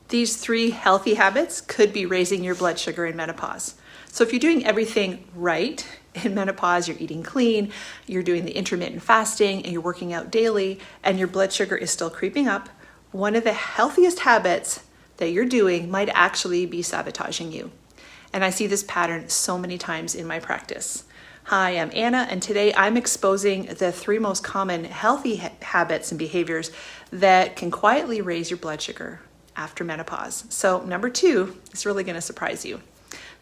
These 3 healthy habits could be raising your blood sugar in menopause. So if you're doing everything right in menopause, you're eating clean, you're doing the intermittent fasting, and you're working out daily, and your blood sugar is still creeping up, one of the healthiest habits that you're doing might actually be sabotaging you. And I see this pattern so many times in my practice. Hi, I'm Anna, and today I'm exposing the 3 most common healthy habits and behaviors that can quietly raise your blood sugar after menopause. So number 2 is really going to surprise you.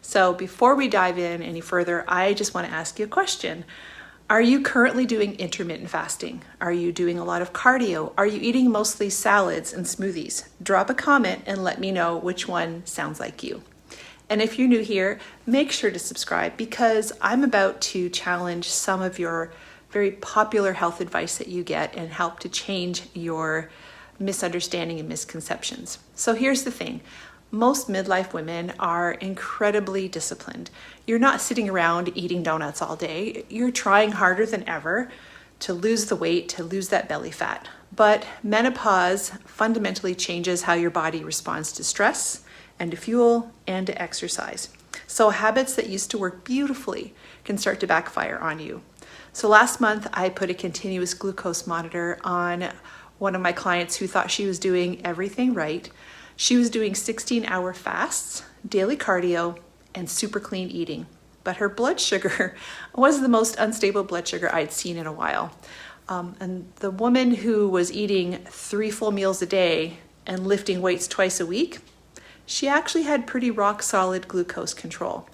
So before we dive in any further, I just want to ask you a question. Are you currently doing intermittent fasting? Are you doing a lot of cardio? Are you eating mostly salads and smoothies? Drop a comment and let me know which one sounds like you. And if you're new here, make sure to subscribe because I'm about to challenge some of your very popular health advice that you get and help to change your misunderstanding and misconceptions. So here's the thing. Most midlife women are incredibly disciplined. You're not sitting around eating donuts all day. You're trying harder than ever to lose the weight, to lose that belly fat. But menopause fundamentally changes how your body responds to stress and to fuel and to exercise. So habits that used to work beautifully can start to backfire on you. So last month, I put a continuous glucose monitor on one of my clients who thought she was doing everything right. She was doing 16-hour fasts, daily cardio, and super clean eating. But her blood sugar was the most unstable blood sugar I'd seen in a while. And the woman who was eating 3 full meals a day and lifting weights twice a week, she actually had pretty rock solid glucose control.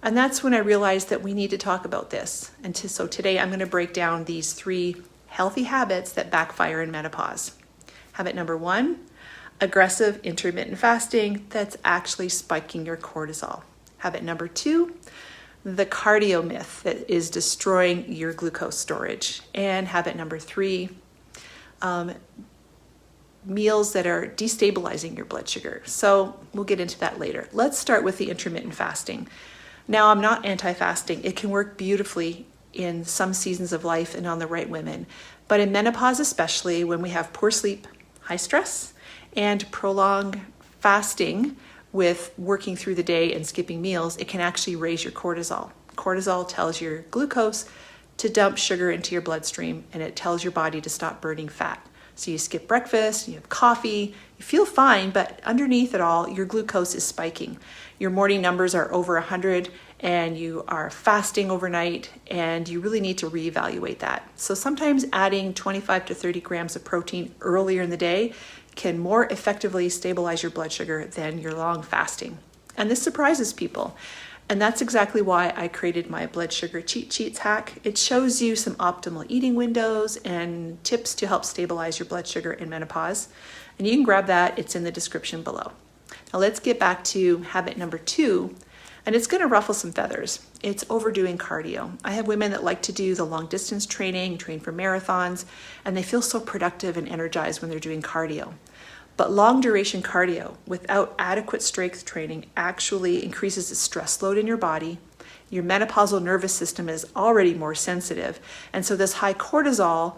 And that's when I realized that we need to talk about this. And so today I'm going to break down these 3 healthy habits that backfire in menopause. Habit number 1, aggressive intermittent fasting that's actually spiking your cortisol. Habit number 2, the cardio myth that is destroying your glucose storage. And habit number 3, meals that are destabilizing your blood sugar. So we'll get into that later. Let's start with the intermittent fasting. Now, I'm not anti-fasting. It can work beautifully in some seasons of life and on the right women. But in menopause, especially when we have poor sleep, high stress, and prolonged fasting with working through the day and skipping meals, it can actually raise your cortisol. Cortisol tells your glucose to dump sugar into your bloodstream, and it tells your body to stop burning fat. So you skip breakfast, you have coffee, you feel fine, but underneath it all, your glucose is spiking. Your morning numbers are over 100 and you are fasting overnight, and you really need to reevaluate that. So sometimes adding 25 to 30 grams of protein earlier in the day can more effectively stabilize your blood sugar than your long fasting. And this surprises people. And that's exactly why I created my blood sugar cheat sheets hack. It shows you some optimal eating windows and tips to help stabilize your blood sugar in menopause. And you can grab that, it's in the description below. Now let's get back to habit number 2, and it's gonna ruffle some feathers. It's overdoing cardio. I have women that like to do the long distance training, train for marathons, and they feel so productive and energized when they're doing cardio. But long duration cardio without adequate strength training actually increases the stress load in your body. Your menopausal nervous system is already more sensitive. And so this high cortisol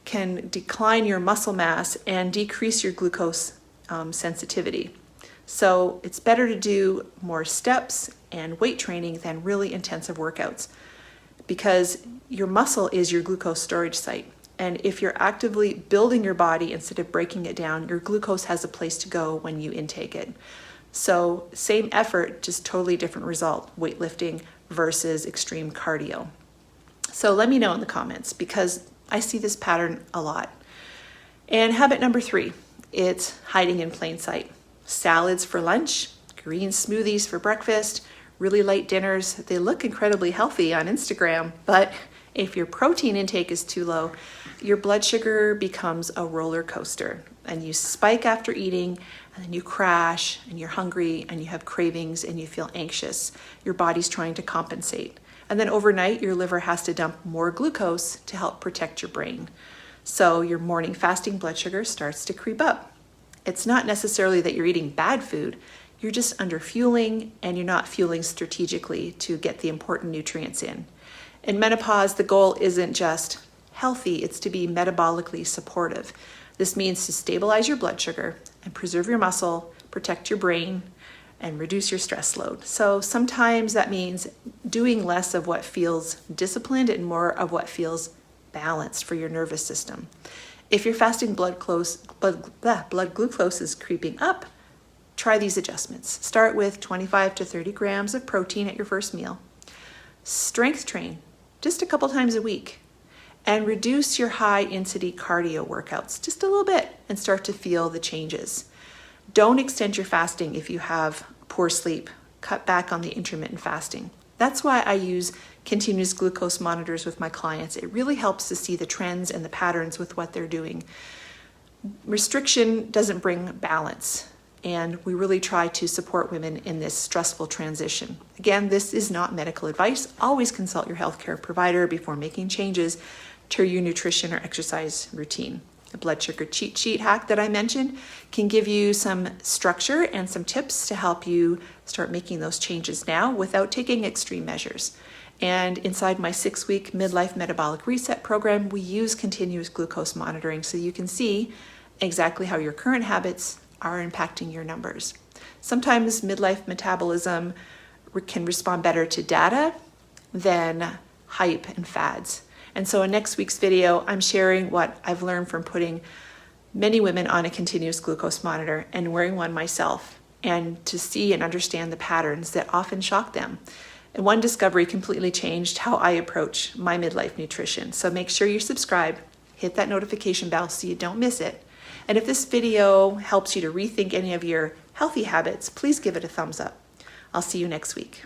can decline your muscle mass and decrease your glucose sensitivity. So it's better to do more steps and weight training than really intensive workouts because your muscle is your glucose storage site. And if you're actively building your body instead of breaking it down, your glucose has a place to go when you intake it. So same effort, just totally different result, weightlifting versus extreme cardio. So let me know in the comments because I see this pattern a lot. And habit number 3, it's hiding in plain sight. Salads for lunch, green smoothies for breakfast, really light dinners. They look incredibly healthy on Instagram, but if your protein intake is too low, your blood sugar becomes a roller coaster and you spike after eating and then you crash and you're hungry and you have cravings and you feel anxious. Your body's trying to compensate. And then overnight, your liver has to dump more glucose to help protect your brain. So your morning fasting blood sugar starts to creep up. It's not necessarily that you're eating bad food, you're just underfueling and you're not fueling strategically to get the important nutrients in. In menopause, the goal isn't just healthy, it's to be metabolically supportive. This means to stabilize your blood sugar and preserve your muscle, protect your brain, and reduce your stress load. So sometimes that means doing less of what feels disciplined and more of what feels balanced for your nervous system. If your fasting blood glucose is creeping up, try these adjustments. Start with 25 to 30 grams of protein at your first meal. Strength train just a couple times a week, and reduce your high intensity cardio workouts just a little bit and start to feel the changes. Don't extend your fasting if you have poor sleep. Cut back on the intermittent fasting. That's why I use continuous glucose monitors with my clients. It really helps to see the trends and the patterns with what they're doing. Restriction doesn't bring balance, and we really try to support women in this stressful transition. Again, this is not medical advice. Always consult your healthcare provider before making changes to your nutrition or exercise routine. The blood sugar cheat sheet hack that I mentioned can give you some structure and some tips to help you start making those changes now without taking extreme measures. And inside my 6-week midlife metabolic reset program, we use continuous glucose monitoring so you can see exactly how your current habits are impacting your numbers. Sometimes midlife metabolism can respond better to data than hype and fads. And so in next week's video, I'm sharing what I've learned from putting many women on a continuous glucose monitor and wearing one myself, and to see and understand the patterns that often shock them. And one discovery completely changed how I approach my midlife nutrition. So make sure you subscribe, hit that notification bell so you don't miss it. And if this video helps you to rethink any of your healthy habits, please give it a thumbs up. I'll see you next week.